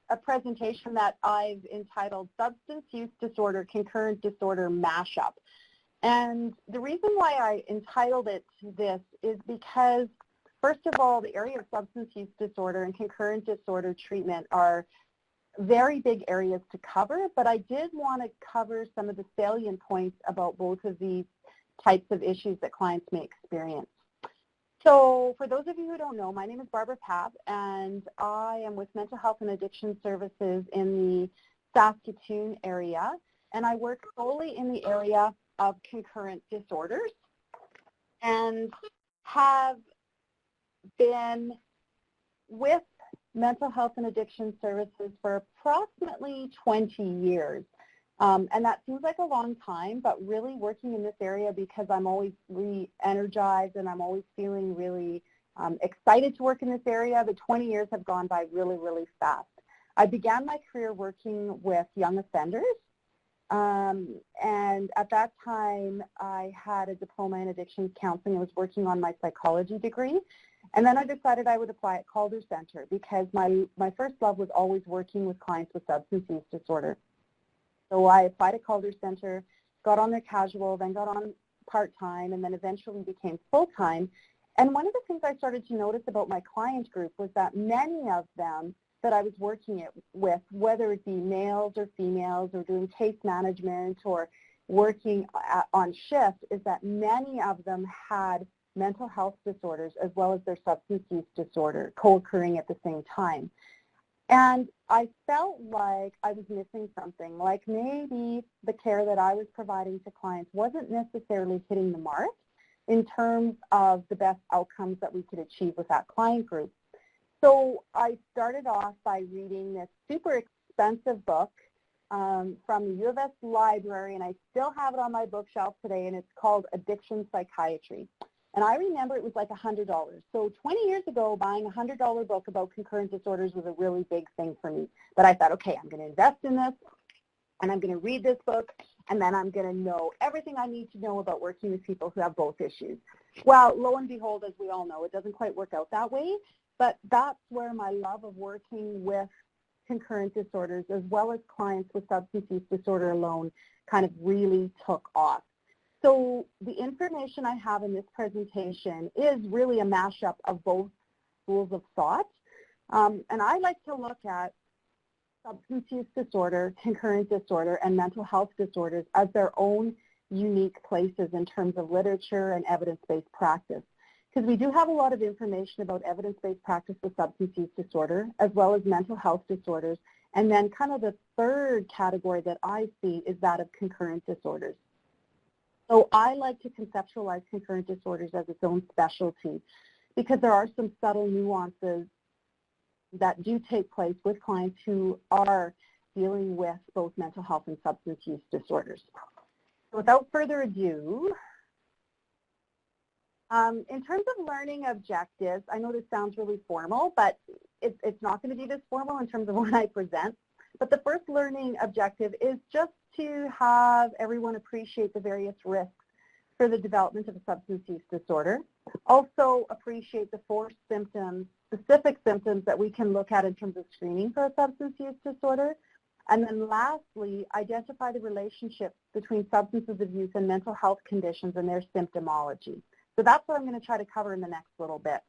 a presentation that I've entitled Substance Use Disorder, Concurrent Disorder Mashup. And the reason why I entitled it this is because, first of all, the area of substance use disorder and concurrent disorder treatment are very big areas to cover, but I did want to cover some of the salient points about both of these types of issues that clients may experience. So for those of you who don't know, my name is BarbPapp, and I am with Mental Health and Addiction Services in the Saskatoon area, and I work solely in the area of concurrent disorders and have been with Mental Health and Addiction Services for approximately 20 years. And that seems like a long time, but really working in this area because I'm always re-energized and I'm always feeling really excited to work in this area. The 20 years have gone by really, really fast. I began my career working with young offenders, and at that time I had a diploma in addictions counseling. I was working on my psychology degree, and then I decided I would apply at Calder Center because my first love was always working with clients with substance use disorder. So I applied at Calder Center, got on there casual, then got on part-time, and then eventually became full-time. And one of the things I started to notice about my client group was that many of them that I was working with, whether it be males or females or doing case management or working on shift, is that many of them had mental health disorders as well as their substance use disorder co-occurring at the same time. And I felt like I was missing something, like maybe the care that I was providing to clients wasn't necessarily hitting the mark in terms of the best outcomes that we could achieve with that client group. So I started off by reading this super expensive book from the U of S library, and I still have it on my bookshelf today, and it's called Addiction Psychiatry. And I remember it was like $100. So 20 years ago, buying a $100 book about concurrent disorders was a really big thing for me. But I thought, okay, I'm going to invest in this, and I'm going to read this book, and then I'm going to know everything I need to know about working with people who have both issues. Well, lo and behold, as we all know, it doesn't quite work out that way. But that's where my love of working with concurrent disorders as well as clients with substance use disorder alone kind of really took off. So the information I have in this presentation is really a mashup of both schools of thought. And I like to look at substance use disorder, concurrent disorder, and mental health disorders as their own unique places in terms of literature and evidence-based practice. Because we do have a lot of information about evidence-based practice with substance use disorder as well as mental health disorders. And then kind of the third category that I see is that of concurrent disorders. So I like to conceptualize concurrent disorders as its own specialty because there are some subtle nuances that do take place with clients who are dealing with both mental health and substance use disorders. So without further ado, in terms of learning objectives, I know this sounds really formal, but it's not going to be this formal in terms of what I present. But the first learning objective is just to have everyone appreciate the various risks for the development of a substance use disorder. Also appreciate the 4 symptoms, specific symptoms that we can look at in terms of screening for a substance use disorder. And then lastly, identify the relationship between substance abuse and mental health conditions and their symptomology. So that's what I'm going to try to cover in the next little bit.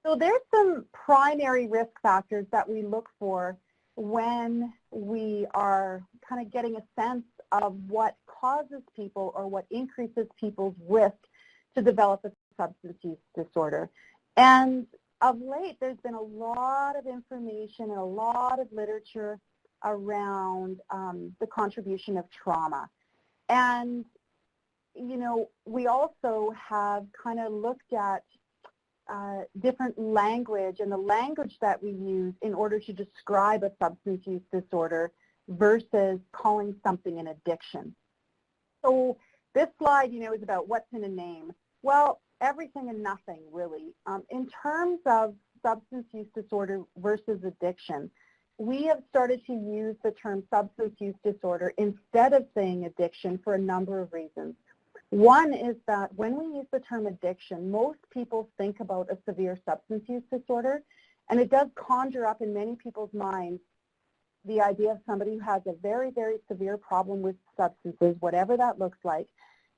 So there's some primary risk factors that we look for when we are kind of getting a sense of what causes people or what increases people's risk to develop a substance use disorder. And of late, there's been a lot of information and a lot of literature around the contribution of trauma. And, you know, we also have kind of looked at different language and the language that we use in order to describe a substance use disorder versus calling something an addiction. So this slide, you know, is about what's in a name. Well, everything and nothing, really. In terms of substance use disorder versus addiction, we have started to use the term substance use disorder instead of saying addiction for a number of reasons. One is that when we use the term addiction, most people think about a severe substance use disorder, And it does conjure up in many people's minds the idea of somebody who has a very, very severe problem with substances, whatever that looks like,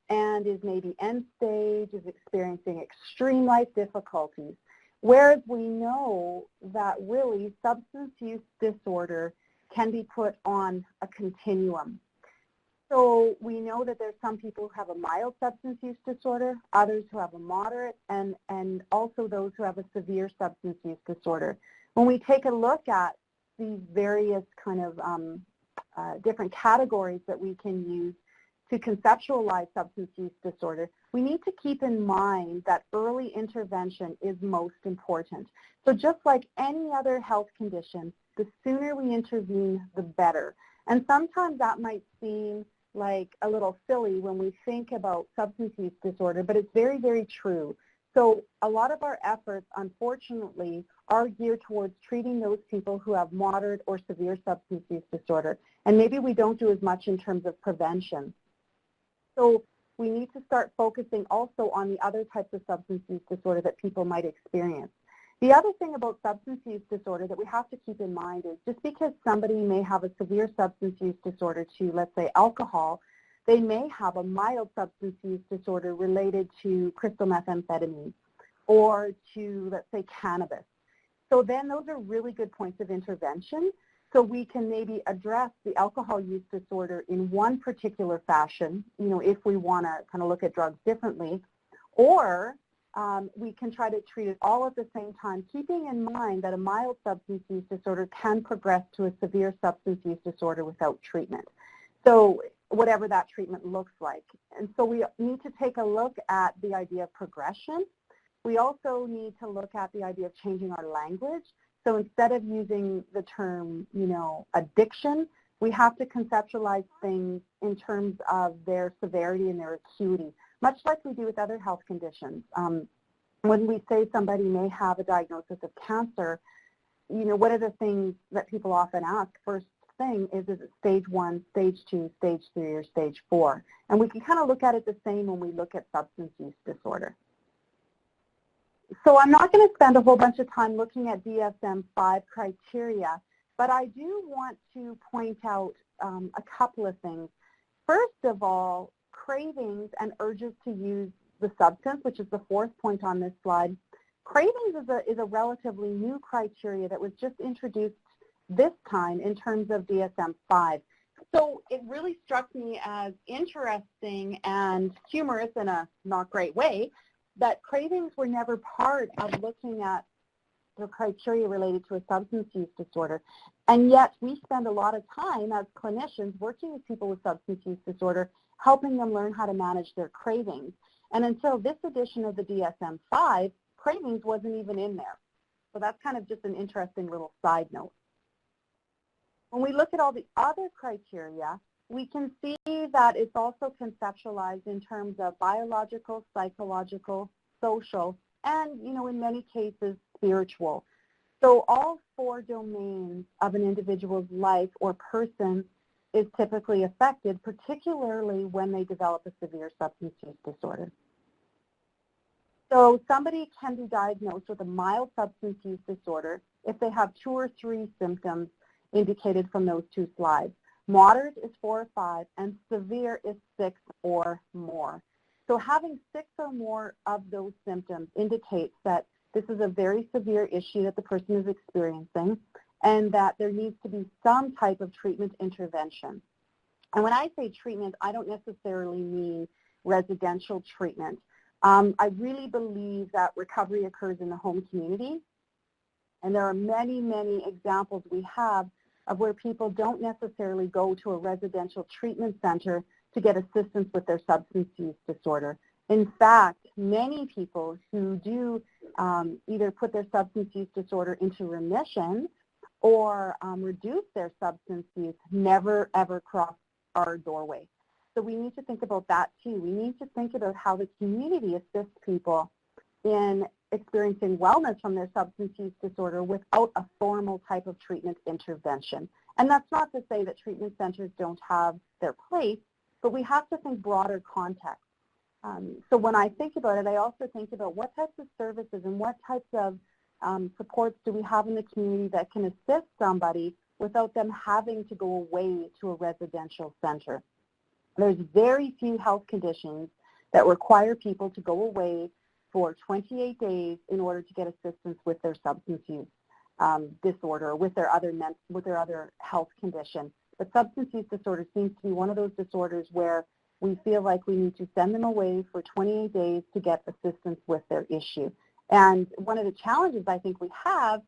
and is maybe end stage, is experiencing extreme life difficulties. Whereas we know that really substance use disorder can be put on a continuum. So we know that there's some people who have a mild substance use disorder, others who have a moderate, and also those who have a severe substance use disorder. When we take a look at these various kind of different categories that we can use to conceptualize substance use disorder, we need to keep in mind that early intervention is most important. So just like any other health condition, the sooner we intervene, the better. And sometimes that might seem like a little silly when we think about substance use disorder, but it's very, very true. So a lot of our efforts, unfortunately, are geared towards treating those people who have moderate or severe substance use disorder. And maybe we don't do as much in terms of prevention. So we need to start focusing also on the other types of substance use disorder that people might experience. The other thing about substance use disorder that we have to keep in mind is just because somebody may have a severe substance use disorder to, let's say, alcohol, they may have a mild substance use disorder related to crystal methamphetamine or to, let's say, cannabis. So then those are really good points of intervention. So we can maybe address the alcohol use disorder in one particular fashion, if we want to kind of look at drugs differently, or we can try to treat it all at the same time, keeping in mind that a mild substance use disorder can progress to a severe substance use disorder without treatment. So whatever that treatment looks like. And so we need to take a look at the idea of progression. We also need to look at the idea of changing our language. So instead of using the term, addiction, we have to conceptualize things in terms of their severity and their acuity, much like we do with other health conditions. When we say somebody may have a diagnosis of cancer, what are the things that people often ask? First thing is it stage 1, stage 2, stage 3, or stage 4? And we can kind of look at it the same when we look at substance use disorder. So I'm not going to spend a whole bunch of time looking at DSM-5 criteria, but I do want to point out a couple of things. First of all, cravings and urges to use the substance, which is the fourth point on this slide. Cravings is a relatively new criteria that was just introduced this time in terms of DSM-5. So it really struck me as interesting and humorous in a not great way that cravings were never part of looking at the criteria related to a substance use disorder. And yet we spend a lot of time as clinicians working with people with substance use disorder, helping them learn how to manage their cravings. And until this edition of the DSM-5, cravings wasn't even in there. So that's kind of just an interesting little side note. When we look at all the other criteria, we can see that it's also conceptualized in terms of biological, psychological, social, and, in many cases, spiritual. So all 4 domains of an individual's life or person is typically affected, particularly when they develop a severe substance use disorder. So somebody can be diagnosed with a mild substance use disorder if they have 2 or 3 symptoms indicated from those 2 slides. Moderate is 4 or 5, and severe is 6 or more. So having 6 or more of those symptoms indicates that this is a very severe issue that the person is experiencing and that there needs to be some type of treatment intervention. And when I say treatment, I don't necessarily mean residential treatment. I really believe that recovery occurs in the home community, and there are many, many examples we have of where people don't necessarily go to a residential treatment center to get assistance with their substance use disorder. In fact, many people who do either put their substance use disorder into remission or reduce their substance use never ever cross our doorway. So we need to think about that too. We need to think about how the community assists people in experiencing wellness from their substance use disorder without a formal type of treatment intervention. And that's not to say that treatment centers don't have their place, but we have to think broader context. So when I think about it, I also think about what types of services and what types of supports do we have in the community that can assist somebody without them having to go away to a residential center? There's very few health conditions that require people to go away for 28 days in order to get assistance with their substance use disorder, with their other health condition. But substance use disorder seems to be one of those disorders where we feel like we need to send them away for 28 days to get assistance with their issue. And one of the challenges I think we have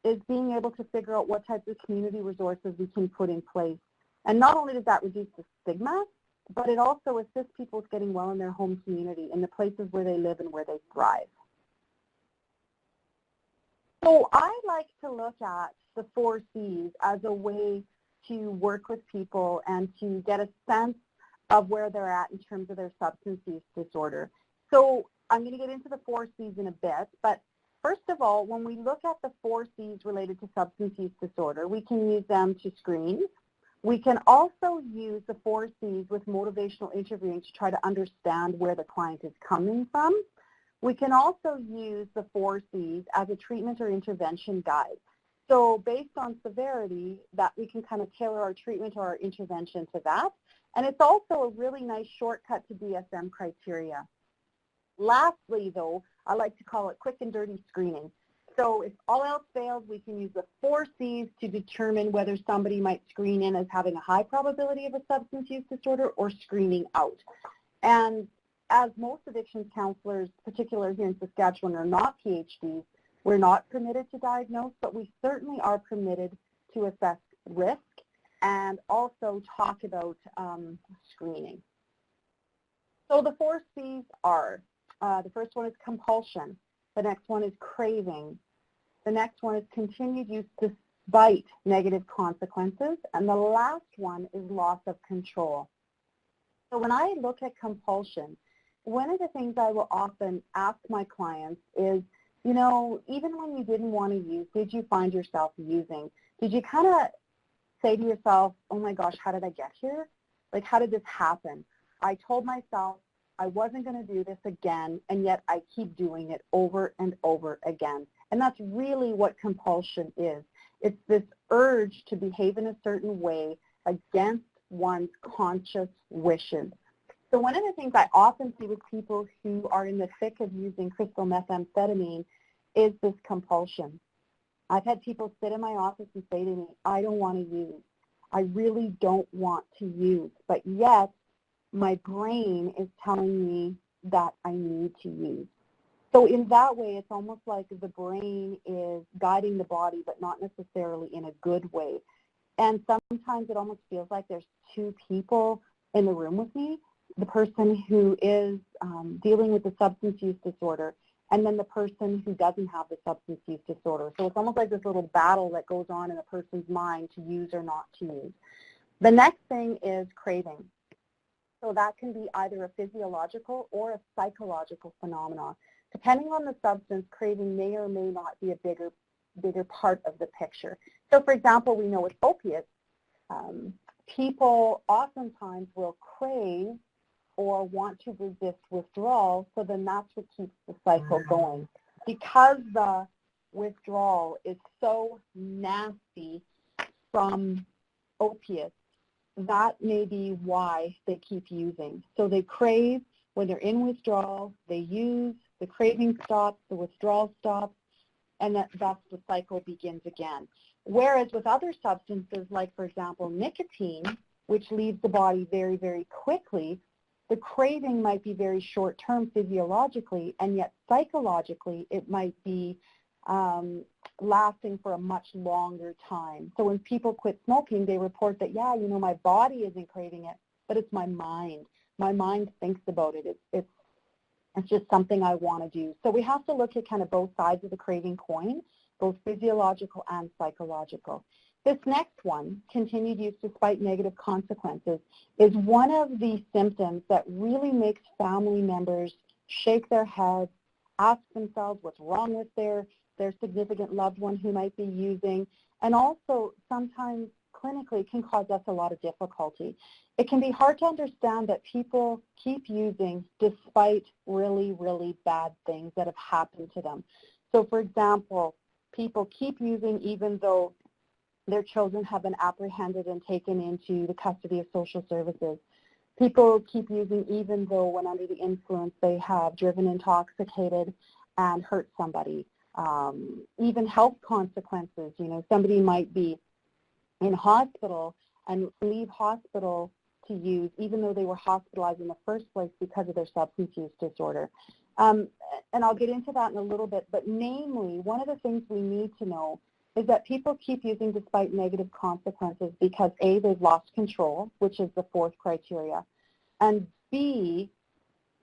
is being able to figure out what types of community resources we can put in place. And not only does that reduce the stigma, but it also assists people with getting well in their home community, in the places where they live and where they thrive. So I like to look at the 4 C's as a way to work with people and to get a sense of where they're at in terms of their substance use disorder. So I'm going to get into the 4 C's in a bit, but first of all, when we look at the 4 C's related to substance use disorder, we can use them to screen. We can also use the 4 C's with motivational interviewing to try to understand where the client is coming from. We can also use the 4 C's as a treatment or intervention guide. So based on severity, that we can kind of tailor our treatment or our intervention to that. And it's also a really nice shortcut to DSM criteria. Lastly, though, I like to call it quick and dirty screening. So if all else fails, we can use the 4 C's to determine whether somebody might screen in as having a high probability of a substance use disorder or screening out. And as most addictions counselors, particularly here in Saskatchewan, are not PhDs, we're not permitted to diagnose, but we certainly are permitted to assess risk and also talk about screening. So the 4 C's are, the first one is compulsion, the next one is craving, the next one is continued use despite negative consequences, and the last one is loss of control. So when I look at compulsion, one of the things I will often ask my clients is, you know, even when you didn't want to use, did you find yourself using? Did you kind of say to yourself, oh my gosh, how did I get here? Like, how did this happen? I told myself I wasn't going to do this again, and yet I keep doing it over and over again. And that's really what compulsion is. It's this urge to behave in a certain way against one's conscious wishes. So one of the things I often see with people who are in the thick of using crystal methamphetamine is this compulsion. I've had people sit in my office and say to me, I don't want to use. I really don't want to use, but yet my brain is telling me that I need to use. So in that way, it's almost like the brain is guiding the body, but not necessarily in a good way. And sometimes it almost feels like there's 2 people in the room with me, the person who is dealing with the substance use disorder, and then the person who doesn't have the substance use disorder. So it's almost like this little battle that goes on in a person's mind to use or not to use. The next thing is craving. So that can be either a physiological or a psychological phenomenon. Depending on the substance, craving may or may not be a bigger part of the picture. So for example, we know with opiates, people oftentimes will crave or want to resist withdrawal, so then that's what keeps the cycle going. Because the withdrawal is so nasty from opiates, that may be why they keep using. So they crave, when they're in withdrawal, they use, the craving stops, the withdrawal stops, and that's the cycle begins again. Whereas with other substances, like for example nicotine, which leaves the body very, very quickly, the craving might be very short-term physiologically, and yet psychologically it might be lasting for a much longer time. So when people quit smoking, they report that, yeah, you know, my body isn't craving it, but it's my mind. My mind thinks about it. It's just something I want to do. So we have to look at kind of both sides of the craving coin, both physiological and psychological. This next one, continued use despite negative consequences, is one of the symptoms that really makes family members shake their heads, ask themselves what's wrong with their significant loved one who might be using, and also sometimes clinically can cause us a lot of difficulty. It can be hard to understand that people keep using despite really, really bad things that have happened to them. So for example, people keep using even though their children have been apprehended and taken into the custody of social services. People keep using even though when under the influence they have driven intoxicated and hurt somebody. Even health consequences, you know, somebody might be in hospital and leave hospital to use even though they were hospitalized in the first place because of their substance use disorder. And I'll get into that in a little bit, but namely, one of the things we need to know is that people keep using despite negative consequences because A, they've lost control, which is the fourth criteria, and B,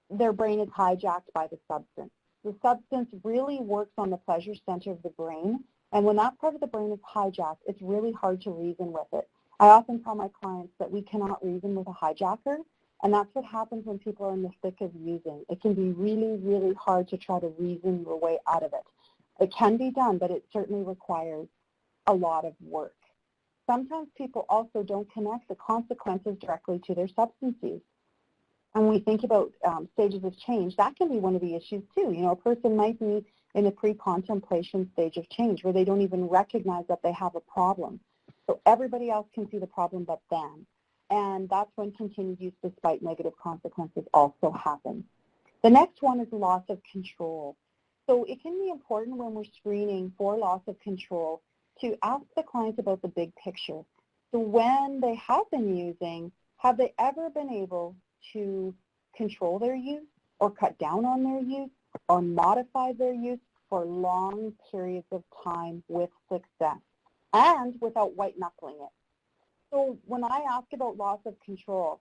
their brain is hijacked by the substance. The substance really works on the pleasure center of the brain, and when that part of the brain is hijacked, it's really hard to reason with it. I often tell my clients that we cannot reason with a hijacker, and that's what happens when people are in the thick of using. It can be really, really hard to try to reason your way out of it. It can be done, but it certainly requires a lot of work. Sometimes people also don't connect the consequences directly to their substance use. And when we think about stages of change, that can be one of the issues too. You know, a person might be in a pre-contemplation stage of change where they don't even recognize that they have a problem. So everybody else can see the problem but them. And that's when continued use despite negative consequences also happens. The next one is loss of control. So it can be important when we're screening for loss of control to ask the clients about the big picture. So when they have been using, have they ever been able to control their use or cut down on their use or modify their use for long periods of time with success and without white knuckling it? So when I ask about loss of control,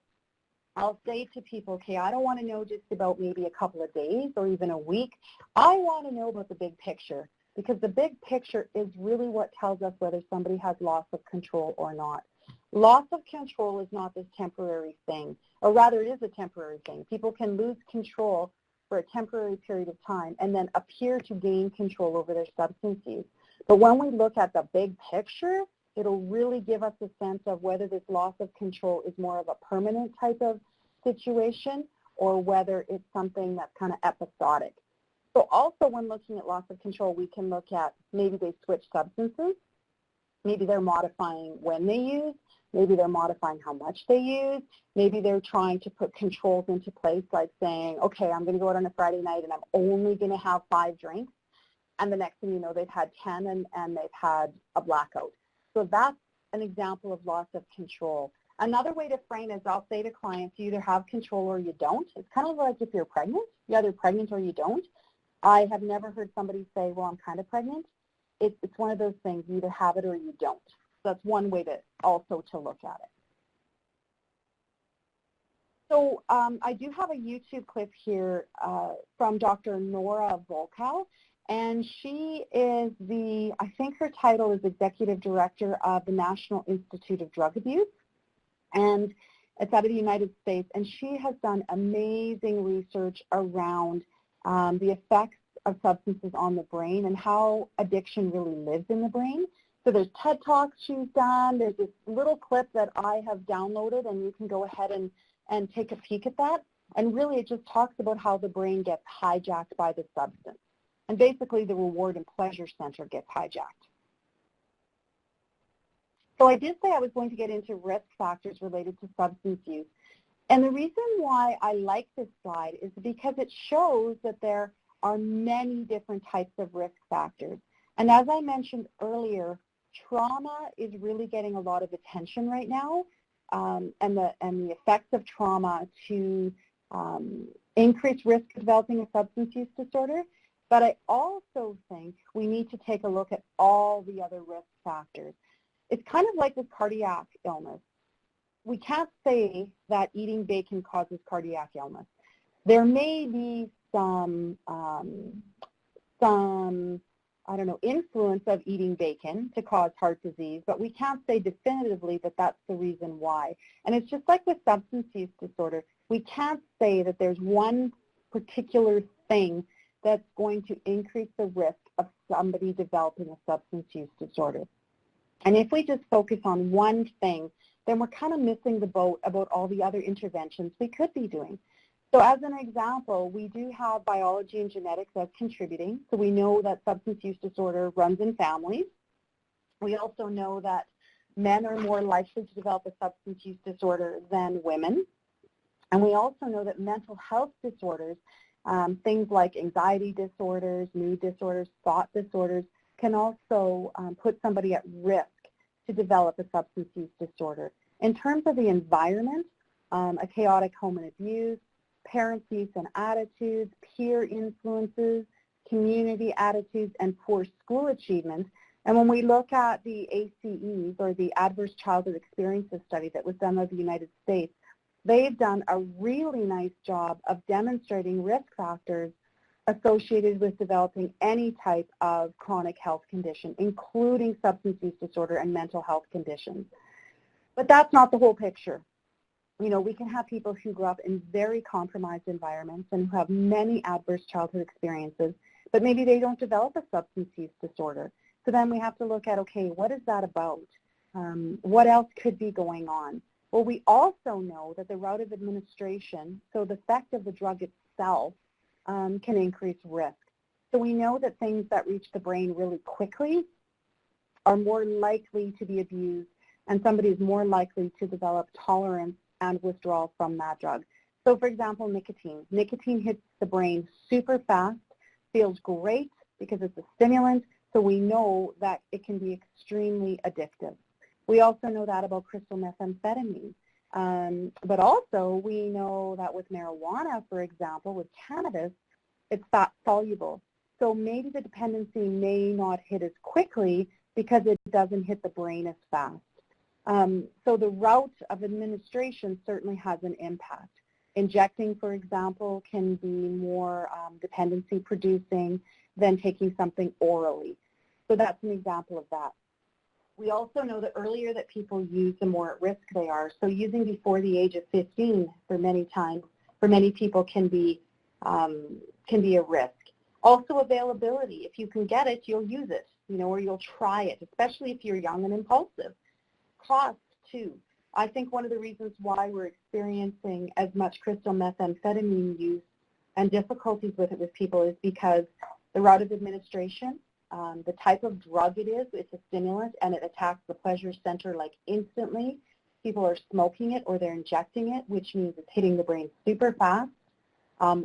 I'll say to people, okay, I don't want to know just about maybe a couple of days or even a week. I want to know about the big picture, because the big picture is really what tells us whether somebody has loss of control or not. Loss of control is not this temporary thing, or rather it is a temporary thing. People can lose control for a temporary period of time and then appear to gain control over their substance use. But when we look at the big picture, it'll really give us a sense of whether this loss of control is more of a permanent type of situation or whether it's something that's kind of episodic. So also when looking at loss of control, we can look at maybe they switch substances, maybe they're modifying when they use, maybe they're modifying how much they use, maybe they're trying to put controls into place like saying, okay, I'm going to go out on a Friday night and I'm only going to have 5 drinks, and the next thing you know they've had 10 and they've had a blackout. So that's an example of loss of control. Another way to frame is I'll say to clients, you either have control or you don't. It's kind of like if you're pregnant, you're either pregnant or you don't. I have never heard somebody say, well, I'm kind of pregnant. It's one of those things, you either have it or you don't. So that's one way to also to look at it. So I do have a YouTube clip here from Dr. Nora Volkow. And she is I think her title is Executive Director of the National Institute of Drug Abuse, and it's out of the United States, and she has done amazing research around the effects of substances on the brain and how addiction really lives in the brain. So there's TED Talks she's done, there's this little clip that I have downloaded, and you can go ahead and take a peek at that, and really it just talks about how the brain gets hijacked by the substance. And basically the reward and pleasure center gets hijacked. So I did say I was going to get into risk factors related to substance use. And the reason why I like this slide is because it shows that there are many different types of risk factors. And as I mentioned earlier, trauma is really getting a lot of attention right now, and the effects of trauma to increase risk of developing a substance use disorder. But I also think we need to take a look at all the other risk factors. It's kind of like with cardiac illness. We can't say that eating bacon causes cardiac illness. There may be some influence of eating bacon to cause heart disease, but we can't say definitively that that's the reason why. And it's just like with substance use disorder. We can't say that there's one particular thing that's going to increase the risk of somebody developing a substance use disorder. And if we just focus on one thing, then we're kind of missing the boat about all the other interventions we could be doing. So as an example, we do have biology and genetics as contributing. So we know that substance use disorder runs in families. We also know that men are more likely to develop a substance use disorder than women. And we also know that mental health disorders, things like anxiety disorders, mood disorders, thought disorders, can also put somebody at risk to develop a substance use disorder. In terms of the environment, a chaotic home and abuse, parents' use and attitudes, peer influences, community attitudes, and poor school achievement. And when we look at the ACEs, or the Adverse Childhood Experiences study that was done by the United States, they've done a really nice job of demonstrating risk factors associated with developing any type of chronic health condition, including substance use disorder and mental health conditions. But that's not the whole picture. You know, we can have people who grow up in very compromised environments and who have many adverse childhood experiences, but maybe they don't develop a substance use disorder. So then we have to look at, okay, what is that about? What else could be going on? Well, we also know that the route of administration, so the effect of the drug itself, can increase risk. So we know that things that reach the brain really quickly are more likely to be abused, and somebody is more likely to develop tolerance and withdrawal from that drug. So for example, nicotine. Nicotine hits the brain super fast, feels great because it's a stimulant, so we know that it can be extremely addictive. We also know that about crystal methamphetamine. But also we know that with marijuana, for example, with cannabis, it's fat soluble. So maybe the dependency may not hit as quickly because it doesn't hit the brain as fast. So the route of administration certainly has an impact. Injecting, for example, can be more dependency producing than taking something orally. So that's an example of that. We also know that earlier that people use, the more at risk they are. So using before the age of 15 for many people can be a risk. Also availability. If you can get it, you'll use it, you know, or you'll try it, especially if you're young and impulsive. Cost too. I think one of the reasons why we're experiencing as much crystal methamphetamine use and difficulties with it with people is because the route of administration, the type of drug it is, it's a stimulant and it attacks the pleasure center like instantly. People are smoking it or they're injecting it, which means it's hitting the brain super fast.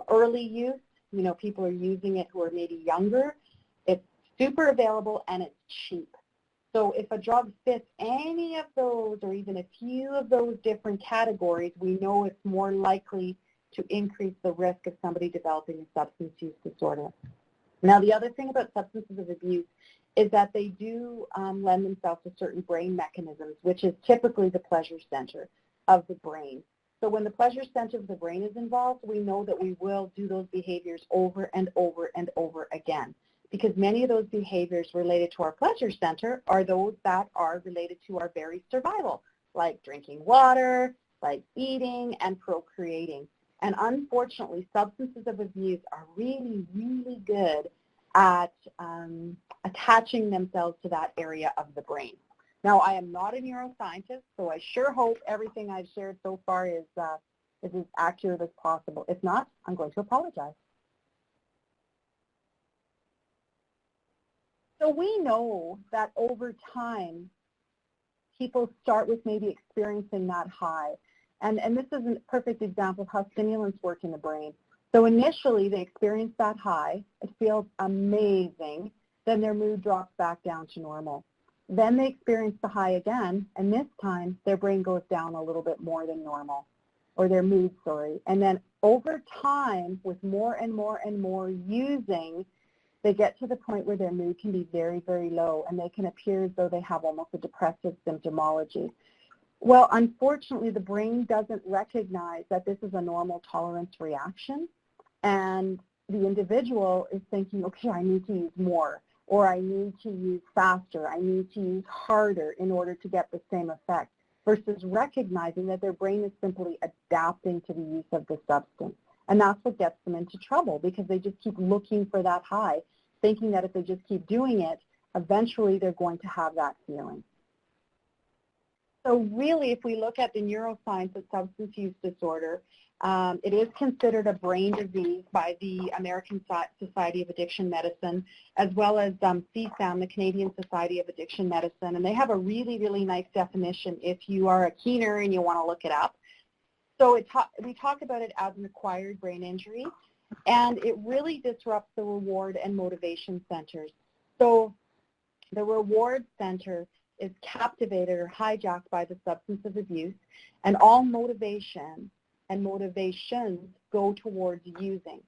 Early use, you know, people are using it who are maybe younger. It's super available and it's cheap. So if a drug fits any of those or even a few of those different categories, we know it's more likely to increase the risk of somebody developing a substance use disorder. Now, the other thing about substances of abuse is that they do lend themselves to certain brain mechanisms, which is typically the pleasure center of the brain. So when the pleasure center of the brain is involved, we know that we will do those behaviors over and over and over again, because many of those behaviors related to our pleasure center are those that are related to our very survival, like drinking water, like eating and procreating. And unfortunately, substances of abuse are really, really good at attaching themselves to that area of the brain. Now, I am not a neuroscientist, so I sure hope everything I've shared so far is as accurate as possible. If not, I'm going to apologize. So we know that over time, people start with maybe experiencing that high. And this is a perfect example of how stimulants work in the brain. So initially, they experience that high. It feels amazing. Then their mood drops back down to normal. Then they experience the high again, and this time, their brain goes down a little bit more than normal, or their mood, sorry. And then over time, with more and more and more using, they get to the point where their mood can be very, very low, and they can appear as though they have almost a depressive symptomology. Well, unfortunately, the brain doesn't recognize that this is a normal tolerance reaction, and the individual is thinking, okay, I need to use more, or I need to use faster, I need to use harder in order to get the same effect, versus recognizing that their brain is simply adapting to the use of the substance. And that's what gets them into trouble, because they just keep looking for that high, thinking that if they just keep doing it, eventually they're going to have that feeling. So really, if we look at the neuroscience of substance use disorder, it is considered a brain disease by the American Society of Addiction Medicine, as well as CSAM, the Canadian Society of Addiction Medicine, and they have a really, really nice definition if you are a keener and you want to look it up. So we talk about it as an acquired brain injury, and it really disrupts the reward and motivation centers. So the reward center is captivated or hijacked by the substance of abuse, and all motivation and motivations go towards using.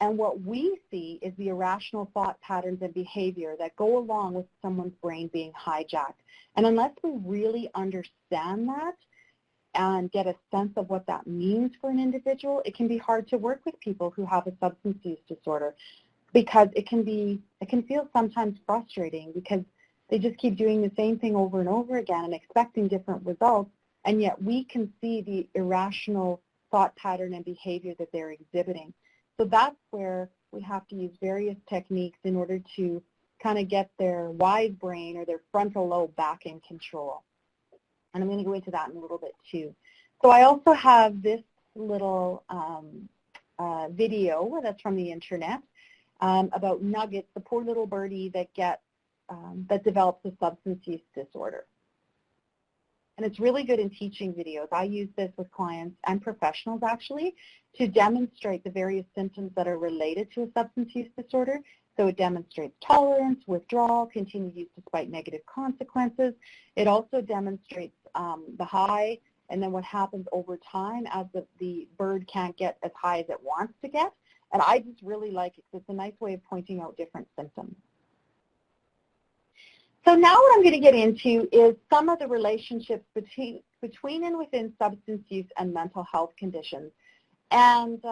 And what we see is the irrational thought patterns and behavior that go along with someone's brain being hijacked. And unless we really understand that and get a sense of what that means for an individual, it can be hard to work with people who have a substance use disorder, because it can feel sometimes frustrating because they just keep doing the same thing over and over again and expecting different results, and yet we can see the irrational thought pattern and behavior that they're exhibiting. So that's where we have to use various techniques in order to kind of get their wide brain or their frontal lobe back in control. And I'm going to go into that in a little bit too. So I also have this little video that's from the internet about Nuggets, the poor little birdie that develops a substance use disorder. And it's really good in teaching videos. I use this with clients and professionals actually to demonstrate the various symptoms that are related to a substance use disorder. So it demonstrates tolerance, withdrawal, continued use despite negative consequences. It also demonstrates the high and then what happens over time as the bird can't get as high as it wants to get. And I just really like it because it's a nice way of pointing out different symptoms. So now what I'm going to get into is some of the relationships between and within substance use and mental health conditions. And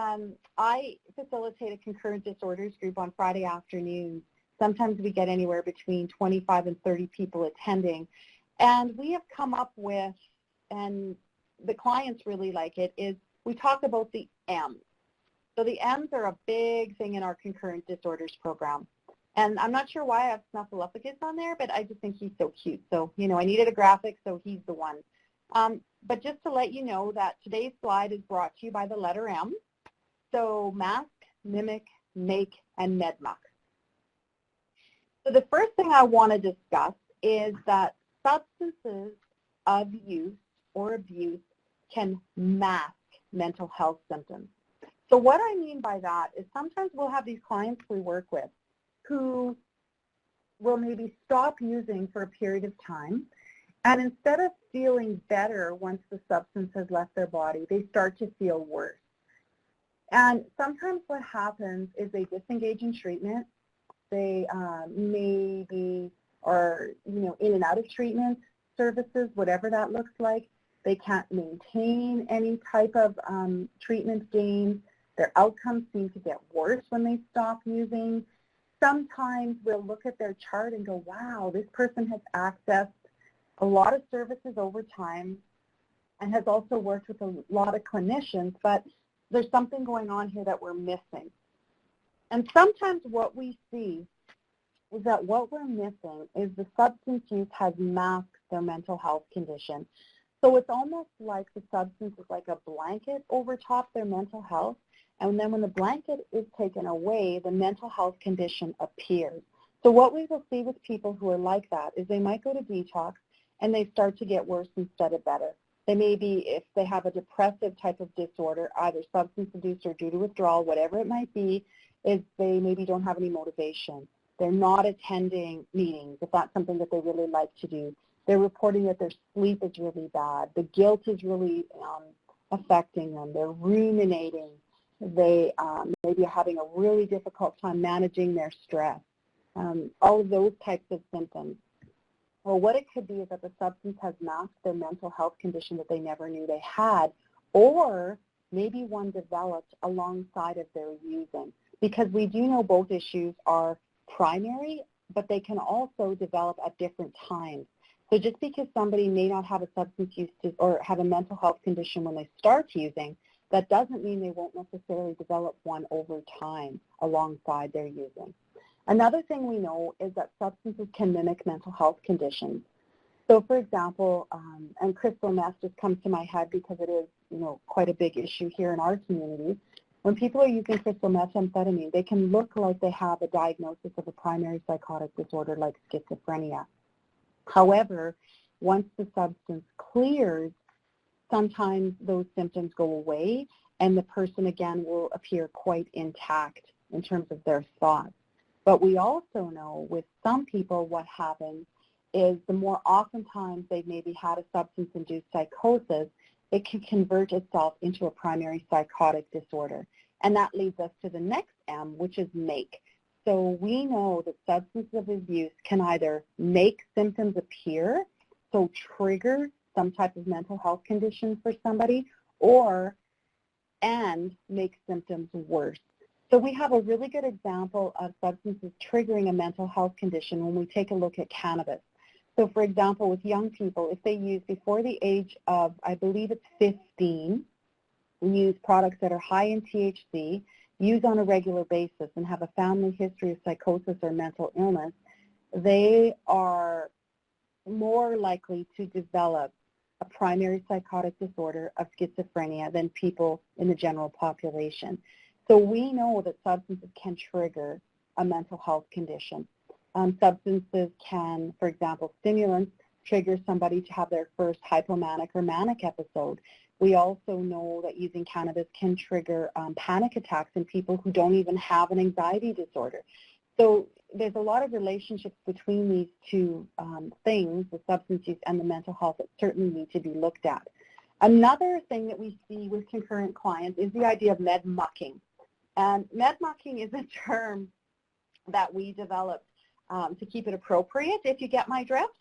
I facilitate a concurrent disorders group on Friday afternoons. Sometimes we get anywhere between 25 and 30 people attending. And we have come up with, and the clients really like it, is we talk about the M's. So the M's are a big thing in our concurrent disorders program. And I'm not sure why I have Snuffleupagus on there, but I just think he's so cute. So, you know, I needed a graphic, so he's the one. But just to let you know that today's slide is brought to you by the letter M. So mask, mimic, make, and medmuck. So the first thing I want to discuss is that substances of use or abuse can mask mental health symptoms. So what I mean by that is sometimes we'll have these clients we work with who will maybe stop using for a period of time, and instead of feeling better once the substance has left their body, they start to feel worse. And sometimes what happens is they disengage in treatment. They maybe are, you know, in and out of treatment services, whatever that looks like. They can't maintain any type of treatment gains. Their outcomes seem to get worse when they stop using. Sometimes we'll look at their chart and go, wow, this person has accessed a lot of services over time and has also worked with a lot of clinicians, but there's something going on here that we're missing. And sometimes what we see is that what we're missing is the substance use has masked their mental health condition. So it's almost like the substance is like a blanket over top their mental health. And then when the blanket is taken away, the mental health condition appears. So what we will see with people who are like that is they might go to detox and they start to get worse instead of better. They may be, if they have a depressive type of disorder, either substance abuse or due to withdrawal, whatever it might be, is they maybe don't have any motivation. They're not attending meetings, if that's something that they really like to do. They're reporting that their sleep is really bad. The guilt is really affecting them. They're ruminating. They maybe are having a really difficult time managing their stress. All of those types of symptoms. Well, what it could be is that the substance has masked their mental health condition that they never knew they had, or maybe one developed alongside of their using. Because we do know both issues are primary, but they can also develop at different times. So just because somebody may not have a substance use or have a mental health condition when they start using, that doesn't mean they won't necessarily develop one over time alongside their using. Another thing we know is that substances can mimic mental health conditions. So, for example, and crystal meth just comes to my head because it is, quite a big issue here in our community. When people are using crystal methamphetamine, they can look like they have a diagnosis of a primary psychotic disorder like schizophrenia. However, once the substance clears, sometimes those symptoms go away and the person again will appear quite intact in terms of their thoughts. But we also know with some people what happens is the more oftentimes they've maybe had a substance-induced psychosis, it can convert itself into a primary psychotic disorder. And that leads us to the next M, which is make. So we know that substance abuse can either make symptoms appear, so trigger some type of mental health condition for somebody, and make symptoms worse. So we have a really good example of substances triggering a mental health condition when we take a look at cannabis. So for example, with young people, if they use before the age of, I believe it's 15, use products that are high in THC, use on a regular basis, and have a family history of psychosis or mental illness, they are more likely to develop a primary psychotic disorder of schizophrenia than people in the general population. So we know that substances can trigger a mental health condition. Substances can, for example, stimulants, trigger somebody to have their first hypomanic or manic episode. We also know that using cannabis can trigger panic attacks in people who don't even have an anxiety disorder. So there's a lot of relationships between these two things, the substance use and the mental health, that certainly need to be looked at. Another thing that we see with concurrent clients is the idea of med mucking. And med mucking is a term that we developed to keep it appropriate, if you get my drift,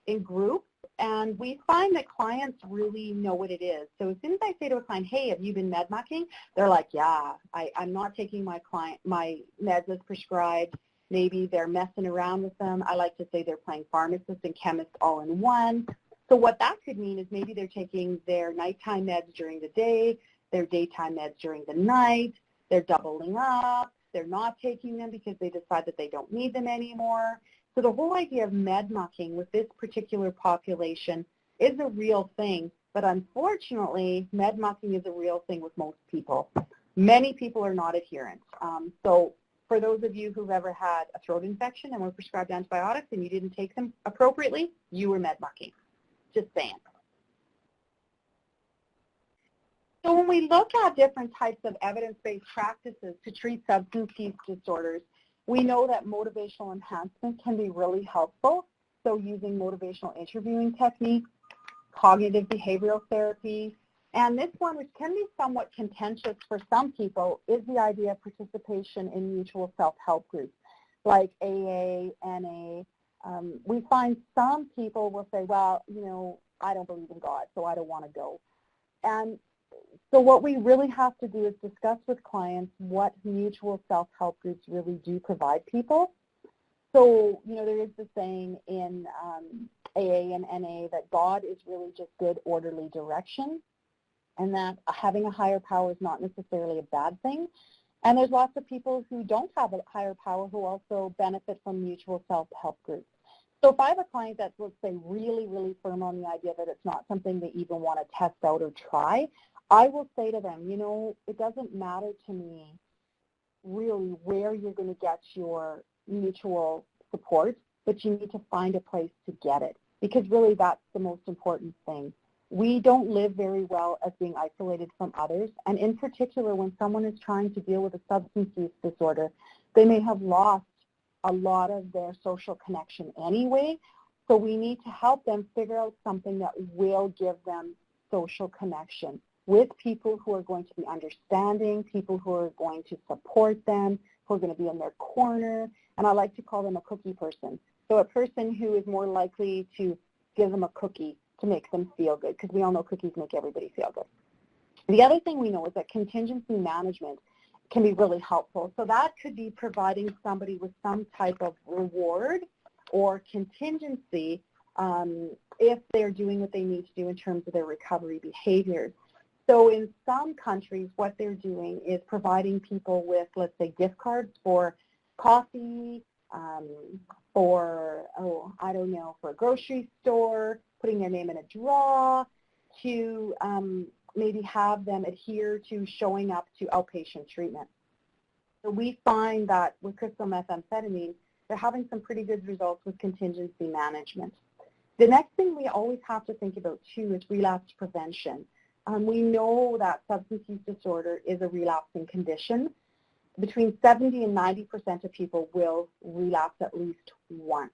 in groups. And we find that clients really know what it is. So as soon as I say to a client, hey, have you been med mucking? They're like, yeah, I'm not taking my meds as prescribed. Maybe they're messing around with them. I like to say they're playing pharmacist and chemist all in one. So what that could mean is maybe they're taking their nighttime meds during the day, their daytime meds during the night, they're doubling up, they're not taking them because they decide that they don't need them anymore. So the whole idea of med mucking with this particular population is a real thing, but unfortunately, med mucking is a real thing with most people. Many people are not adherent. So for those of you who've ever had a throat infection and were prescribed antibiotics and you didn't take them appropriately, you were med mucking. Just saying. So when we look at different types of evidence-based practices to treat substance use disorders, we know that motivational enhancement can be really helpful. So using motivational interviewing techniques, cognitive behavioral therapy, and this one, which can be somewhat contentious for some people, is the idea of participation in mutual self-help groups like AA, NA. We find some people will say, well, I don't believe in God, so I don't want to go. And so what we really have to do is discuss with clients what mutual self-help groups really do provide people. So, there is the saying in AA and NA that God is really just good, orderly direction, and that having a higher power is not necessarily a bad thing. And there's lots of people who don't have a higher power who also benefit from mutual self-help groups. So if I have a client that's, let's say, really, really firm on the idea that it's not something they even want to test out or try, I will say to them, it doesn't matter to me really where you're going to get your mutual support, but you need to find a place to get it, because really that's the most important thing. We don't live very well as being isolated from others, and in particular when someone is trying to deal with a substance use disorder, they may have lost a lot of their social connection anyway, so we need to help them figure out something that will give them social connection with people who are going to be understanding, people who are going to support them, who are going to be in their corner, and I like to call them a cookie person. So a person who is more likely to give them a cookie to make them feel good, because we all know cookies make everybody feel good. The other thing we know is that contingency management can be really helpful. So that could be providing somebody with some type of reward or contingency if they're doing what they need to do in terms of their recovery behaviors. So in some countries, what they're doing is providing people with, let's say, gift cards for coffee, for, I don't know, for a grocery store, putting their name in a draw, to maybe have them adhere to showing up to outpatient treatment. So we find that with crystal methamphetamine, they're having some pretty good results with contingency management. The next thing we always have to think about, too, is relapse prevention. We know that substance use disorder is a relapsing condition. Between 70 and 90% of people will relapse at least once.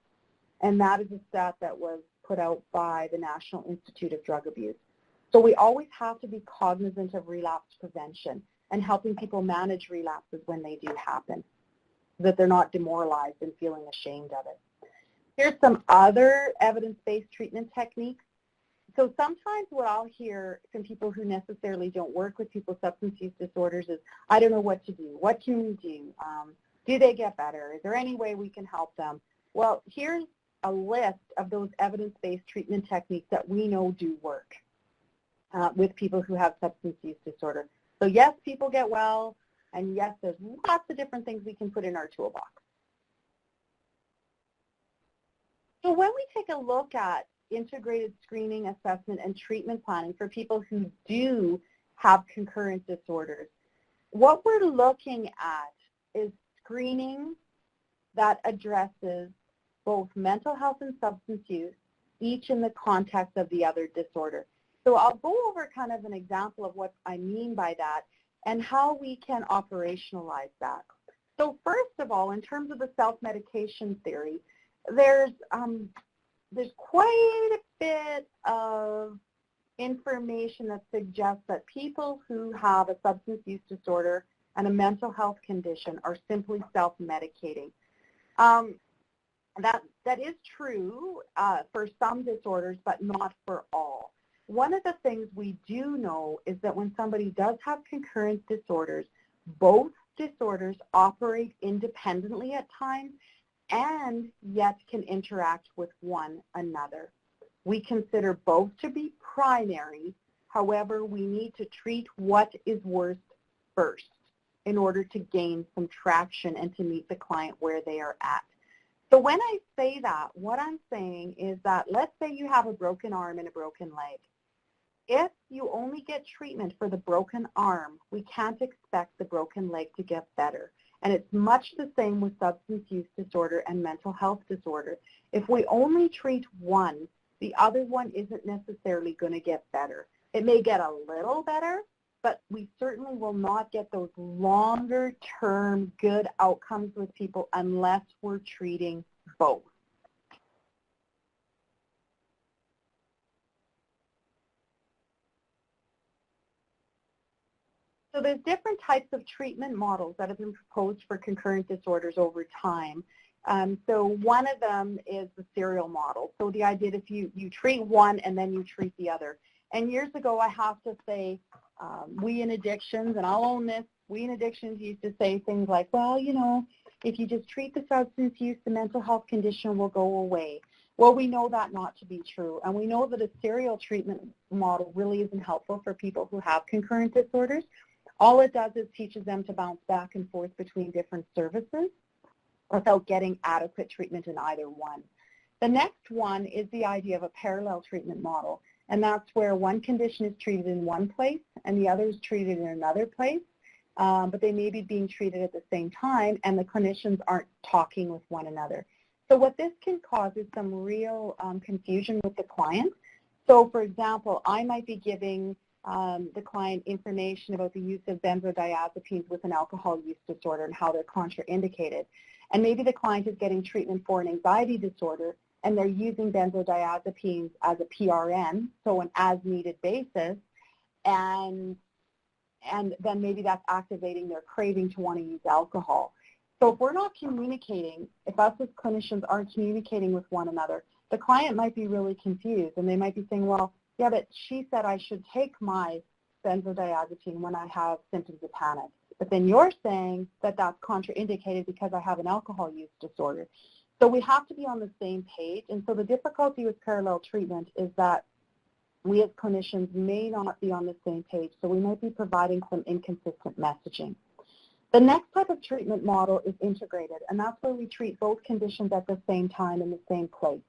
And that is a stat that was put out by the National Institute of Drug Abuse. So we always have to be cognizant of relapse prevention and helping people manage relapses when they do happen, so that they're not demoralized and feeling ashamed of it. Here's some other evidence-based treatment techniques. So sometimes what I'll hear from people who necessarily don't work with people with substance use disorders is, I don't know what to do. What can we do? Do they get better? Is there any way we can help them? Well, here's a list of those evidence-based treatment techniques that we know do work with people who have substance use disorder. So yes, people get well, and yes, there's lots of different things we can put in our toolbox. So when we take a look at integrated screening, assessment, and treatment planning for people who do have concurrent disorders, what we're looking at is screening that addresses both mental health and substance use, each in the context of the other disorder. So I'll go over kind of an example of what I mean by that and how we can operationalize that. So first of all, in terms of the self-medication theory, there's quite a bit of information that suggests that people who have a substance use disorder and a mental health condition are simply self-medicating. That is true for some disorders, but not for all. One of the things we do know is that when somebody does have concurrent disorders, both disorders operate independently at times and yet can interact with one another. We consider both to be primary. However, we need to treat what is worst first in order to gain some traction and to meet the client where they are at. So when I say that, what I'm saying is that let's say you have a broken arm and a broken leg. If you only get treatment for the broken arm, we can't expect the broken leg to get better. And it's much the same with substance use disorder and mental health disorder. If we only treat one, the other one isn't necessarily going to get better. It may get a little better, but we certainly will not get those longer-term good outcomes with people unless we're treating both. So there's different types of treatment models that have been proposed for concurrent disorders over time. So one of them is the serial model. So the idea that you treat one and then you treat the other. And years ago, I have to say, we in addictions, and I'll own this, we in addictions used to say things like, well, you know, if you just treat the substance use, the mental health condition will go away. Well, we know that not to be true. And we know that a serial treatment model really isn't helpful for people who have concurrent disorders. All it does is teaches them to bounce back and forth between different services without getting adequate treatment in either one. The next one is the idea of a parallel treatment model, and that's where one condition is treated in one place and the other is treated in another place, but they may be being treated at the same time and the clinicians aren't talking with one another. So what this can cause is some real confusion with the client. So for example, I might be giving the client information about the use of benzodiazepines with an alcohol use disorder and how they're contraindicated. And maybe the client is getting treatment for an anxiety disorder and they're using benzodiazepines as a PRN, so an as-needed basis, and then maybe that's activating their craving to want to use alcohol. So if we're not communicating, if us as clinicians aren't communicating with one another, the client might be really confused and they might be saying, well, yeah, but she said I should take my benzodiazepine when I have symptoms of panic. But then you're saying that that's contraindicated because I have an alcohol use disorder. So we have to be on the same page. And so the difficulty with parallel treatment is that we as clinicians may not be on the same page. So we might be providing some inconsistent messaging. The next type of treatment model is integrated, and that's where we treat both conditions at the same time in the same place.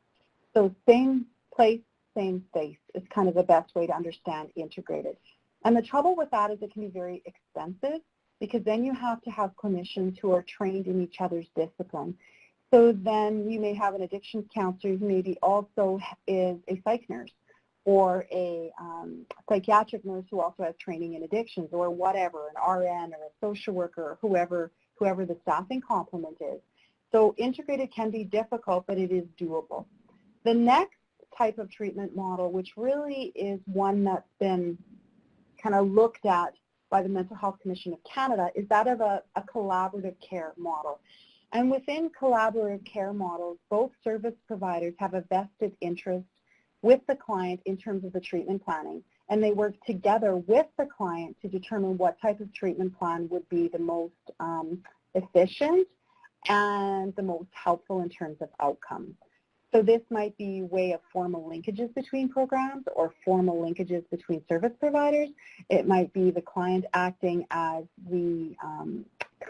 So same place, same space is kind of the best way to understand integrated. And the trouble with that is it can be very expensive because then you have to have clinicians who are trained in each other's discipline. So then you may have an addictions counselor who maybe also is a psych nurse or a psychiatric nurse who also has training in addictions or whatever, an RN or a social worker or whoever the staffing complement is. So integrated can be difficult, but it is doable. The next type of treatment model, which really is one that's been kind of looked at by the Mental Health Commission of Canada, is that of a collaborative care model. And within collaborative care models, both service providers have a vested interest with the client in terms of the treatment planning, and they work together with the client to determine what type of treatment plan would be the most efficient and the most helpful in terms of outcomes. So this might be a way of formal linkages between programs or formal linkages between service providers. It might be the client acting as the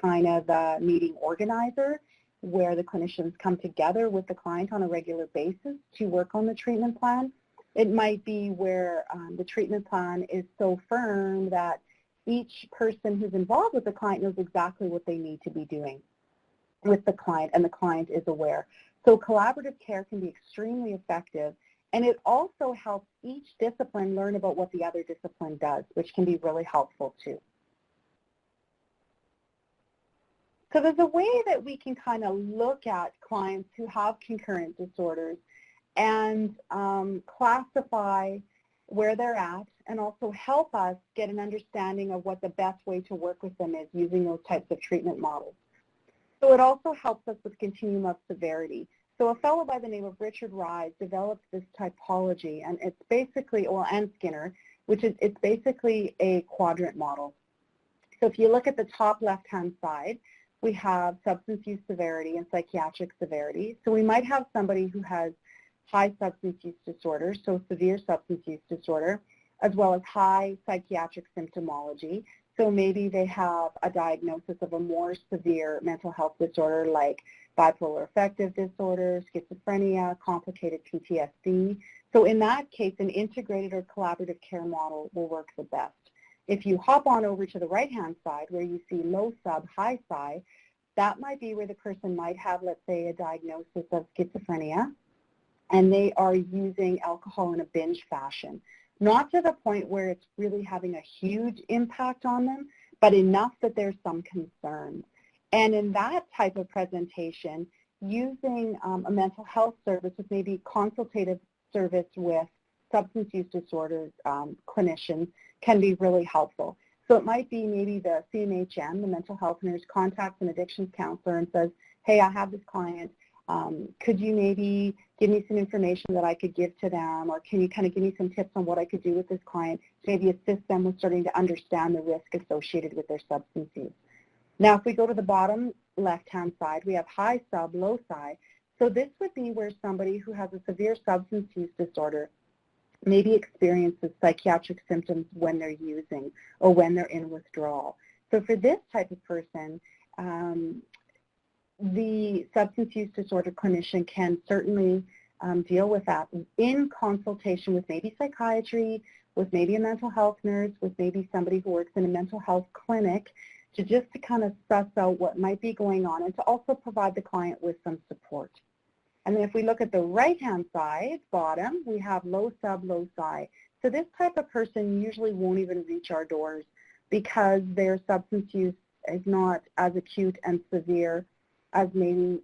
kind of meeting organizer where the clinicians come together with the client on a regular basis to work on the treatment plan. It might be where the treatment plan is so firm that each person who's involved with the client knows exactly what they need to be doing with the client, and the client is aware. So collaborative care can be extremely effective, and it also helps each discipline learn about what the other discipline does, which can be really helpful too. So there's a way that we can kind of look at clients who have concurrent disorders and classify where they're at and also help us get an understanding of what the best way to work with them is using those types of treatment models. So it also helps us with continuum of severity. So a fellow by the name of Richard Rise developed this typology, and it's basically, and Skinner, it's basically a quadrant model. So if you look at the top left-hand side, we have substance use severity and psychiatric severity. So we might have somebody who has high substance use disorder, so severe substance use disorder, as well as high psychiatric symptomology. So maybe they have a diagnosis of a more severe mental health disorder like bipolar affective disorder, schizophrenia, complicated PTSD. So in that case, an integrated or collaborative care model will work the best. If you hop on over to the right-hand side where you see low sub, high psi, that might be where the person might have, let's say, a diagnosis of schizophrenia, and they are using alcohol in a binge fashion. Not to the point where it's really having a huge impact on them, but enough that there's some concern. And in that type of presentation, using a mental health service with maybe consultative service with substance use disorders clinicians can be really helpful. So it might be maybe the CMHN, the mental health nurse, contacts an addictions counselor and says, hey, I have this client. Could you maybe give me some information that I could give to them, or can you kind of give me some tips on what I could do with this client to maybe assist them with starting to understand the risk associated with their substance use. Now, if we go to the bottom left-hand side, we have high sub, low psi. So this would be where somebody who has a severe substance use disorder maybe experiences psychiatric symptoms when they're using or when they're in withdrawal. So for this type of person, the substance use disorder clinician can certainly deal with that in consultation with maybe psychiatry, with maybe a mental health nurse, with maybe somebody who works in a mental health clinic, to kind of suss out what might be going on and to also provide the client with some support. And then if we look at the right-hand side, bottom, we have low sub, low psi. So this type of person usually won't even reach our doors because their substance use is not as acute and severe as maybe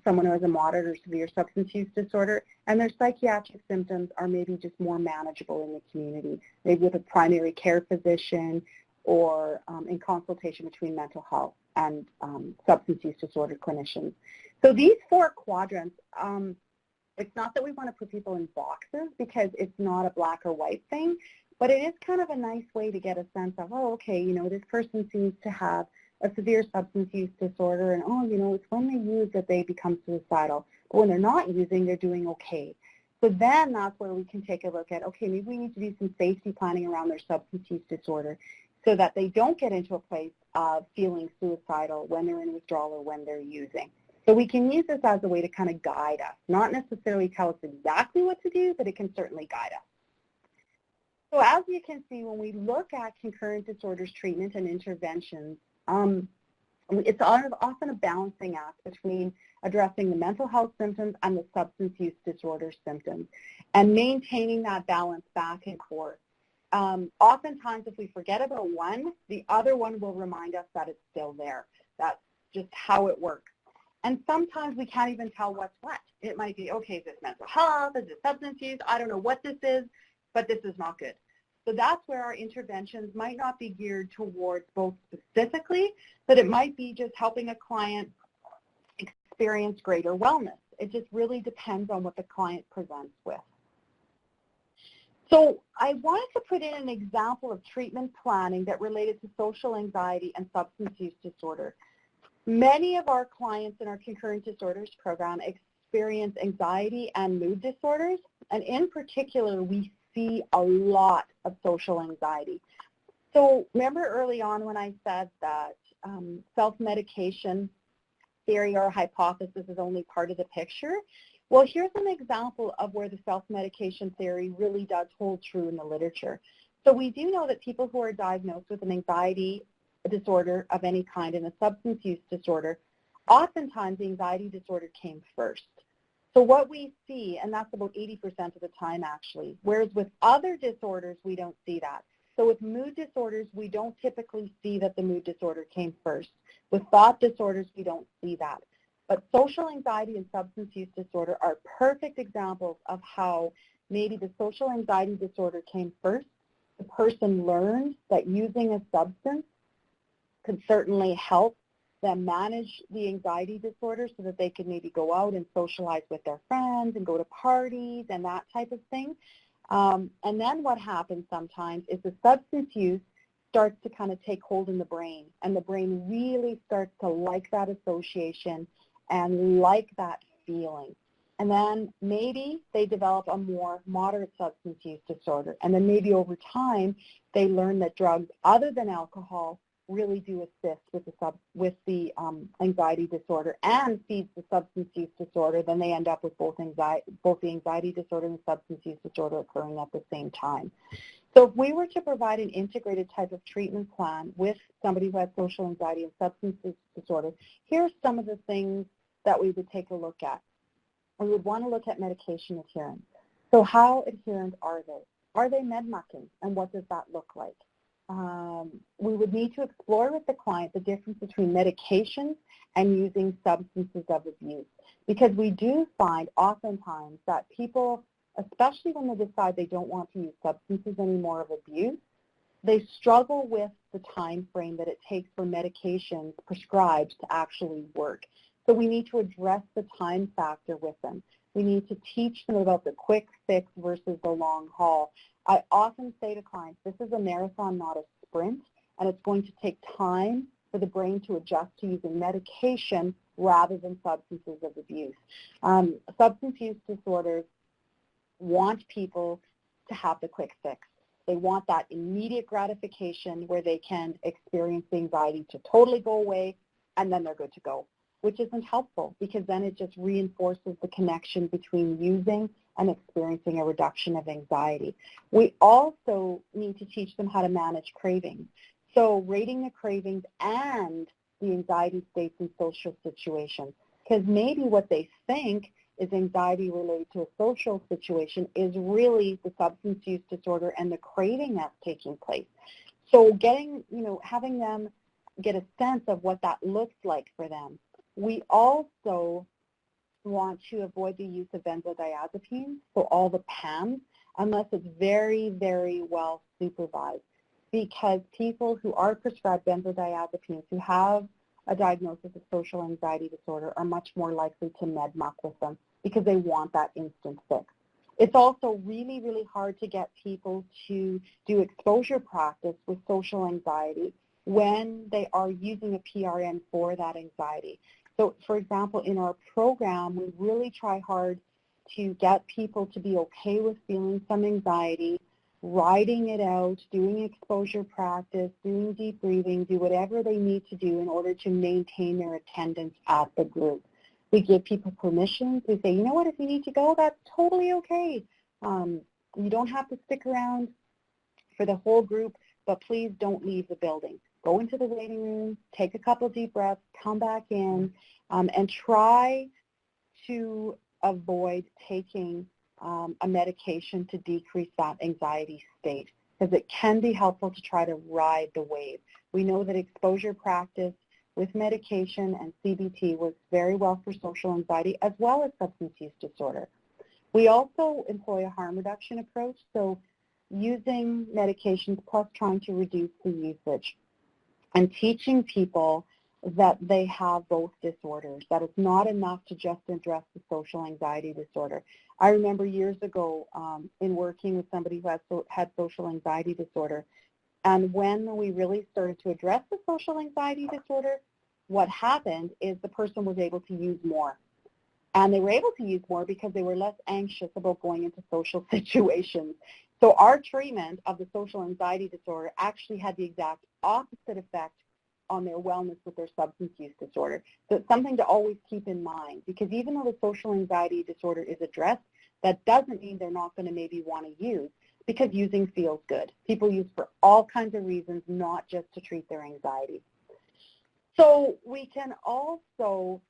someone who has a moderate or severe substance use disorder, and their psychiatric symptoms are maybe just more manageable in the community, maybe with a primary care physician or in consultation between mental health and substance use disorder clinicians. So these four quadrants, it's not that we want to put people in boxes because it's not a black or white thing, but it is kind of a nice way to get a sense of, oh, okay, you know, this person seems to have a severe substance use disorder, and oh, you know, it's when they use that they become suicidal. But when they're not using, they're doing okay. So then that's where we can take a look at, okay, maybe we need to do some safety planning around their substance use disorder. so that they don't get into a place of feeling suicidal when they're in withdrawal or when they're using. So we can use this as a way to kind of guide us, not necessarily tell us exactly what to do, but it can certainly guide us. So as you can see, when we look at concurrent disorders treatment and interventions, it's often a balancing act between addressing the mental health symptoms and the substance use disorder symptoms and maintaining that balance back and forth. Oftentimes, if we forget about one, the other one will remind us that it's still there. That's just how it works. And sometimes we can't even tell what's what. It might be, okay, is this mental health? Is this substance use? I don't know what this is, but this is not good. So that's where our interventions might not be geared towards both specifically, but it might be just helping a client experience greater wellness. It just really depends on what the client presents with. So I wanted to put in an example of treatment planning that related to social anxiety and substance use disorder. Many of our clients in our concurrent disorders program experience anxiety and mood disorders, and in particular, we see a lot of social anxiety. So remember early on when I said that self-medication theory or hypothesis is only part of the picture? Well, here's an example of where the self-medication theory really does hold true in the literature. So we do know that people who are diagnosed with an anxiety disorder of any kind and a substance use disorder, oftentimes the anxiety disorder came first. So what we see, and that's about 80% of the time actually, whereas with other disorders, we don't see that. So with mood disorders, we don't typically see that the mood disorder came first. With thought disorders, we don't see that. But social anxiety and substance use disorder are perfect examples of how maybe the social anxiety disorder came first. The person learned that using a substance could certainly help them manage the anxiety disorder so that they could maybe go out and socialize with their friends and go to parties and that type of thing. And then what happens sometimes is the substance use starts to kind of take hold in the brain, and the brain really starts to like that association and like that feeling. And then maybe they develop a more moderate substance use disorder, and then maybe over time they learn that drugs other than alcohol really do assist with the anxiety disorder and feeds the substance use disorder. Then they end up with both the anxiety disorder and the substance use disorder occurring at the same time. So if we were to provide an integrated type of treatment plan with somebody who has social anxiety and substance use disorder, here's some of the things that we would take a look at. We would want to look at medication adherence. So how adherent are they? Are they med mucking, and what does that look like? We would need to explore with the client the difference between medications and using substances of abuse, because we do find oftentimes that people, especially when they decide they don't want to use substances anymore of abuse, they struggle with the time frame that it takes for medications prescribed to actually work. So we need to address the time factor with them. We need to teach them about the quick fix versus the long haul. I often say to clients, this is a marathon, not a sprint, and it's going to take time for the brain to adjust to using medication rather than substances of abuse. Substance use disorders want people to have the quick fix. They want that immediate gratification where they can experience the anxiety to totally go away, and then they're good to go, which isn't helpful, because then it just reinforces the connection between using and experiencing a reduction of anxiety. We also need to teach them how to manage cravings. So rating the cravings and the anxiety states in social situations, because maybe what they think is anxiety related to a social situation is really the substance use disorder and the craving that's taking place. So having them get a sense of what that looks like for them. We also want to avoid the use of benzodiazepines, so all the PAMs, unless it's very, very well supervised, because people who are prescribed benzodiazepines who have a diagnosis of social anxiety disorder are much more likely to med muck with them because they want that instant fix. It's also really, really hard to get people to do exposure practice with social anxiety when they are using a PRN for that anxiety. So, for example, in our program, we really try hard to get people to be okay with feeling some anxiety, riding it out, doing exposure practice, doing deep breathing, do whatever they need to do in order to maintain their attendance at the group. We give people permissions. We say, you know what, if you need to go, that's totally okay. You don't have to stick around for the whole group, but please don't leave the building. Go into the waiting room, take a couple deep breaths, come back in, and try to avoid taking a medication to decrease that anxiety state, because it can be helpful to try to ride the wave. We know that exposure practice with medication and CBT works very well for social anxiety as well as substance use disorder. We also employ a harm reduction approach, so using medications plus trying to reduce the usage and teaching people that they have both disorders, that it's not enough to just address the social anxiety disorder. I remember years ago in working with somebody who had social anxiety disorder, and when we really started to address the social anxiety disorder, what happened is the person was able to use more. And they were able to use more because they were less anxious about going into social situations. So our treatment of the social anxiety disorder actually had the exact opposite effect on their wellness with their substance use disorder. So it's something to always keep in mind, because even though the social anxiety disorder is addressed, that doesn't mean they're not going to maybe want to use, because using feels good. People use for all kinds of reasons, not just to treat their anxiety. So we can also,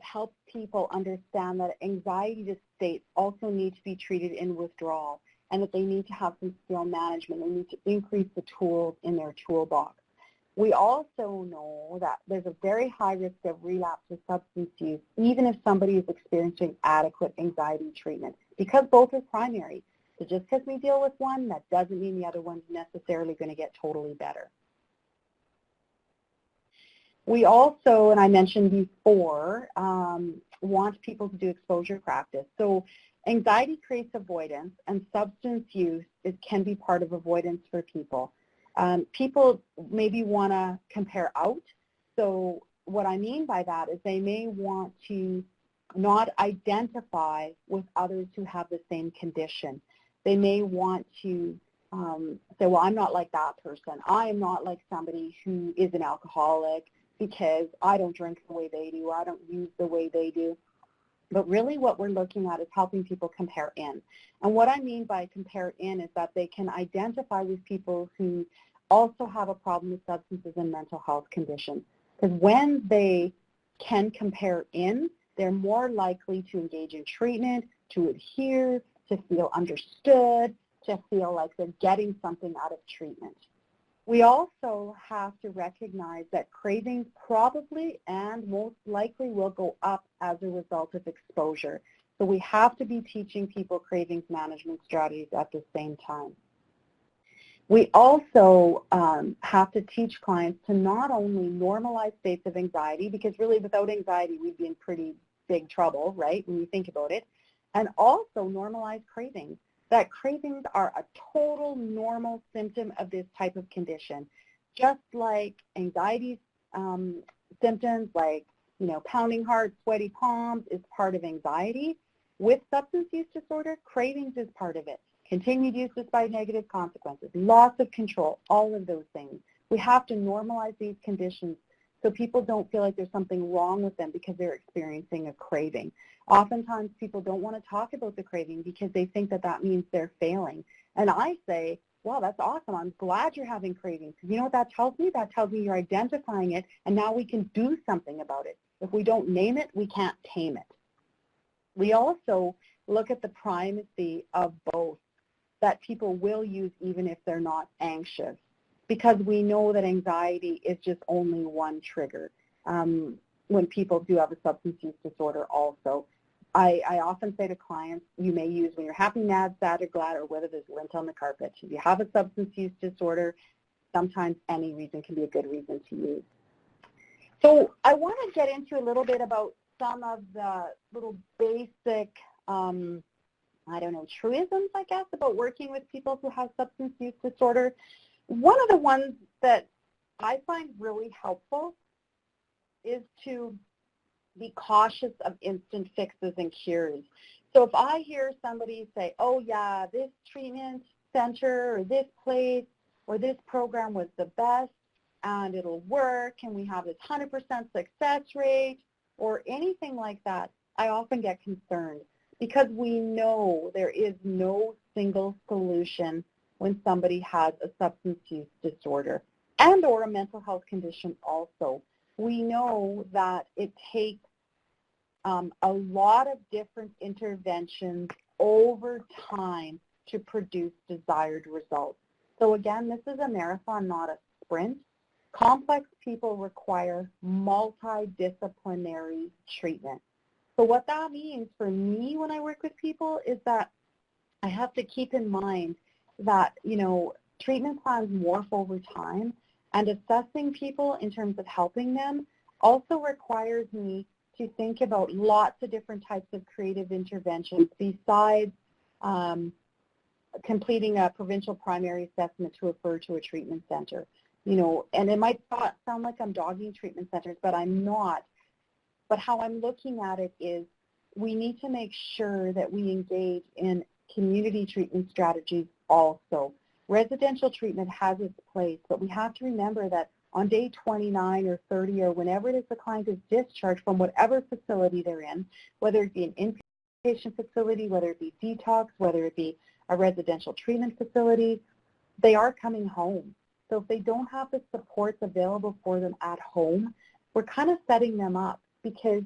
help people understand that anxiety states also need to be treated in withdrawal, and that they need to have some skill management. They need to increase the tools in their toolbox. We also know that there's a very high risk of relapse with substance use, even if somebody is experiencing adequate anxiety treatment, because both are primary. So just because we deal with one, that doesn't mean the other one's necessarily going to get totally better. We also, and I mentioned before, want people to do exposure practice. So anxiety creates avoidance, and substance use can be part of avoidance for people. People maybe want to compare out. So what I mean by that is they may want to not identify with others who have the same condition. They may want to say, well, I'm not like that person. I am not like somebody who is an alcoholic because I don't drink the way they do, I don't use the way they do. But really what we're looking at is helping people compare in. And what I mean by compare in is that they can identify with people who also have a problem with substances and mental health conditions. Because when they can compare in, they're more likely to engage in treatment, to adhere, to feel understood, to feel like they're getting something out of treatment. We also have to recognize that cravings probably and most likely will go up as a result of exposure. So we have to be teaching people cravings management strategies at the same time. We also have to teach clients to not only normalize states of anxiety, because really without anxiety we'd be in pretty big trouble, right, when you think about it, and also normalize cravings. That cravings are a total normal symptom of this type of condition. Just like anxiety symptoms like, pounding heart, sweaty palms is part of anxiety. With substance use disorder, cravings is part of it. Continued use despite negative consequences, loss of control, all of those things. We have to normalize these conditions so people don't feel like there's something wrong with them because they're experiencing a craving. Oftentimes people don't want to talk about the craving because they think that that means they're failing. And I say, well, that's awesome. I'm glad you're having cravings. You know what that tells me? That tells me you're identifying it, and now we can do something about it. If we don't name it, we can't tame it. We also look at the primacy of both, that people will use even if they're not anxious, because we know that anxiety is just only one trigger when people do have a substance use disorder also. I often say to clients, you may use when you're happy, mad, sad, or glad, or whether there's lint on the carpet. If you have a substance use disorder, sometimes any reason can be a good reason to use. So I want to get into a little bit about some of the little basic, truisms, I guess, about working with people who have substance use disorder. One of the ones that I find really helpful is to be cautious of instant fixes and cures. So if I hear somebody say, oh yeah, this treatment, center or this place or this program was the best and it'll work and we have this 100% success rate or anything like that, I often get concerned because we know there is no single solution when somebody has a substance use disorder and or a mental health condition also. We know that it takes a lot of different interventions over time to produce desired results. So again, this is a marathon, not a sprint. Complex people require multidisciplinary treatment. So what that means for me when I work with people is that I have to keep in mind that, treatment plans morph over time, and assessing people in terms of helping them also requires me to think about lots of different types of creative interventions besides completing a provincial primary assessment to refer to a treatment center. And it might sound like I'm dogging treatment centers, but I'm not. But how I'm looking at it is we need to make sure that we engage in community treatment strategies also. Residential treatment has its place, but we have to remember that on day 29 or 30 or whenever it is the client is discharged from whatever facility they're in, whether it be an inpatient facility, whether it be detox, whether it be a residential treatment facility, they are coming home. So if they don't have the supports available for them at home, we're kind of setting them up because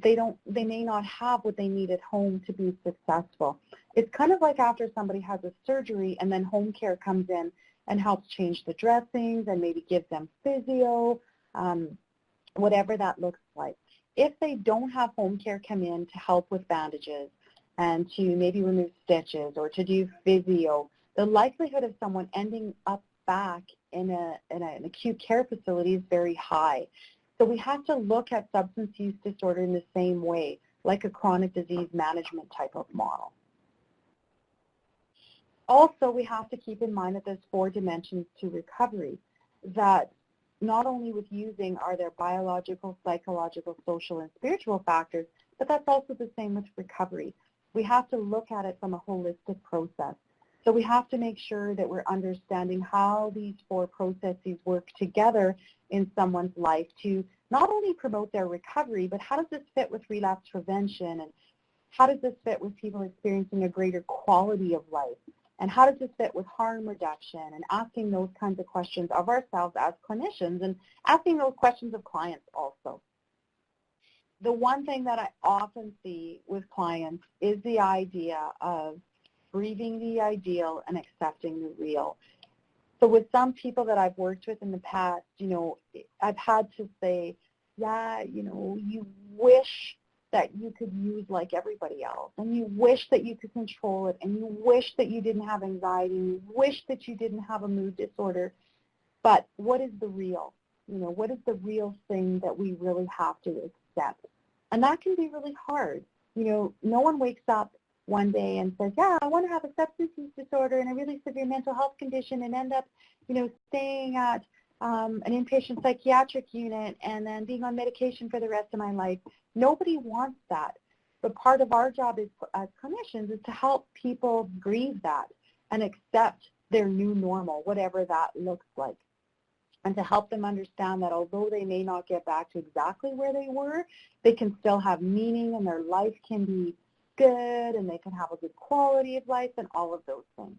they may not have what they need at home to be successful. It's kind of like after somebody has a surgery and then home care comes in and helps change the dressings and maybe give them physio, whatever that looks like. If they don't have home care come in to help with bandages and to maybe remove stitches or to do physio, the likelihood of someone ending up back in an acute care facility is very high. So we have to look at substance use disorder in the same way, like a chronic disease management type of model. Also, we have to keep in mind that there's 4 dimensions to recovery, that not only with using are there biological, psychological, social, and spiritual factors, but that's also the same with recovery. We have to look at it from a holistic process. So we have to make sure that we're understanding how these 4 processes work together in someone's life to not only promote their recovery, but how does this fit with relapse prevention, and how does this fit with people experiencing a greater quality of life, and how does this fit with harm reduction, and asking those kinds of questions of ourselves as clinicians and asking those questions of clients also. The one thing that I often see with clients is the idea of breathing the ideal and accepting the real. So with some people that I've worked with in the past, I've had to say, yeah, you wish that you could use like everybody else, and you wish that you could control it, and you wish that you didn't have anxiety, and you wish that you didn't have a mood disorder. But what is the real? What is the real thing that we really have to accept? And that can be really hard. No one wakes up one day and says, yeah, I want to have a substance use disorder and a really severe mental health condition and end up, staying at an inpatient psychiatric unit and then being on medication for the rest of my life. Nobody wants that. But part of our job as clinicians is to help people grieve that and accept their new normal, whatever that looks like, and to help them understand that although they may not get back to exactly where they were, they can still have meaning and their life can be good and they can have a good quality of life and all of those things.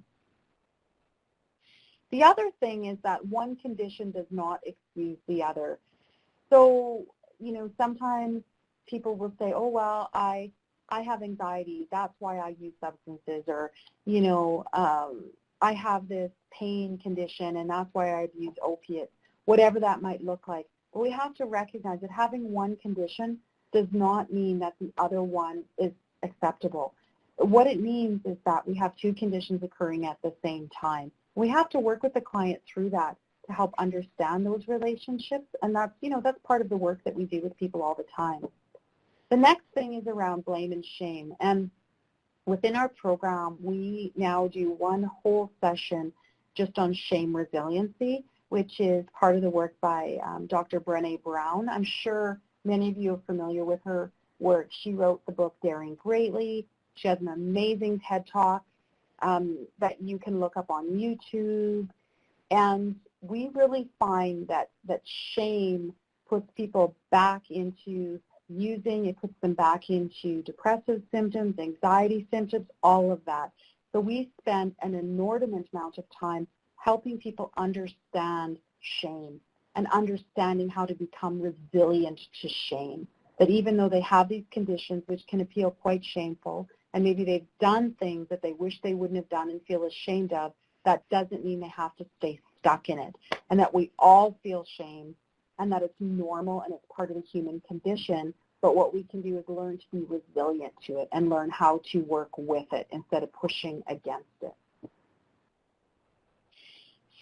The other thing is that one condition does not excuse the other. So, sometimes people will say, oh, well, I have anxiety, that's why I use substances, or, I have this pain condition and that's why I've used opiates, whatever that might look like. But we have to recognize that having one condition does not mean that the other one is acceptable. What it means is that we have 2 conditions occurring at the same time. We have to work with the client through that to help understand those relationships, and that's, that's part of the work that we do with people all the time. The next thing is around blame and shame, and within our program, we now do one whole session just on shame resiliency, which is part of the work by Dr. Brené Brown. I'm sure many of you are familiar with her work. She wrote the book Daring Greatly. She has an amazing TED Talk. that you can look up on YouTube. And we really find that shame puts people back into using, it puts them back into depressive symptoms, anxiety symptoms, all of that. So we spend an inordinate amount of time helping people understand shame and understanding how to become resilient to shame. That even though they have these conditions which can appear quite shameful, and maybe they've done things that they wish they wouldn't have done and feel ashamed of, that doesn't mean they have to stay stuck in it. And that we all feel shame and that it's normal and it's part of the human condition. But what we can do is learn to be resilient to it and learn how to work with it instead of pushing against it.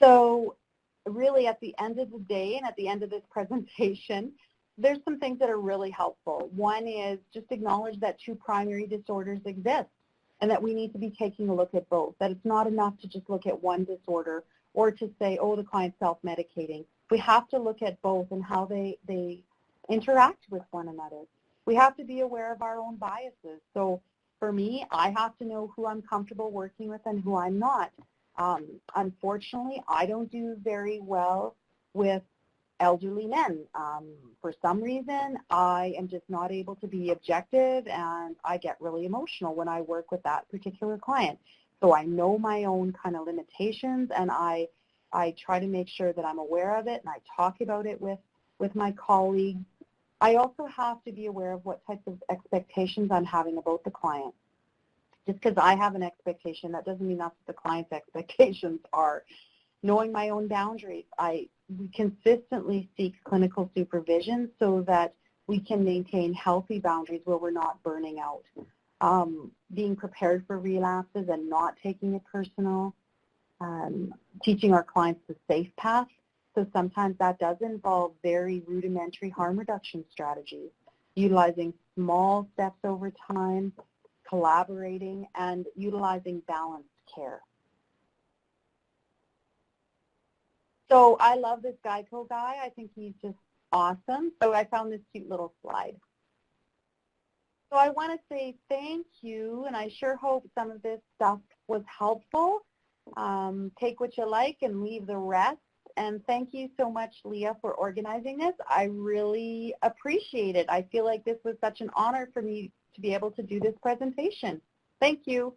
So really at the end of the day and at the end of this presentation, there's some things that are really helpful. One is just acknowledge that two primary disorders exist and that we need to be taking a look at both, that it's not enough to just look at one disorder or to say, oh, the client's self-medicating. We have to look at both and how they interact with one another. We have to be aware of our own biases. So for me, I have to know who I'm comfortable working with and who I'm not. Unfortunately, I don't do very well with elderly men. For some reason, I am just not able to be objective, and I get really emotional when I work with that particular client. So I know my own kind of limitations, and I try to make sure that I'm aware of it, and I talk about it with my colleagues. I also have to be aware of what types of expectations I'm having about the client. Just because I have an expectation, that doesn't mean that's what the client's expectations are. Knowing my own boundaries, we consistently seek clinical supervision so that we can maintain healthy boundaries where we're not burning out. Being prepared for relapses and not taking it personal. Teaching our clients the safe path. So sometimes that does involve very rudimentary harm reduction strategies, utilizing small steps over time, collaborating, and utilizing balanced care. So I love this Geico guy. I think he's just awesome. So I found this cute little slide. So I want to say thank you, and I sure hope some of this stuff was helpful. Take what you like and leave the rest. And thank you so much, Leah, for organizing this. I really appreciate it. I feel like this was such an honor for me to be able to do this presentation. Thank you.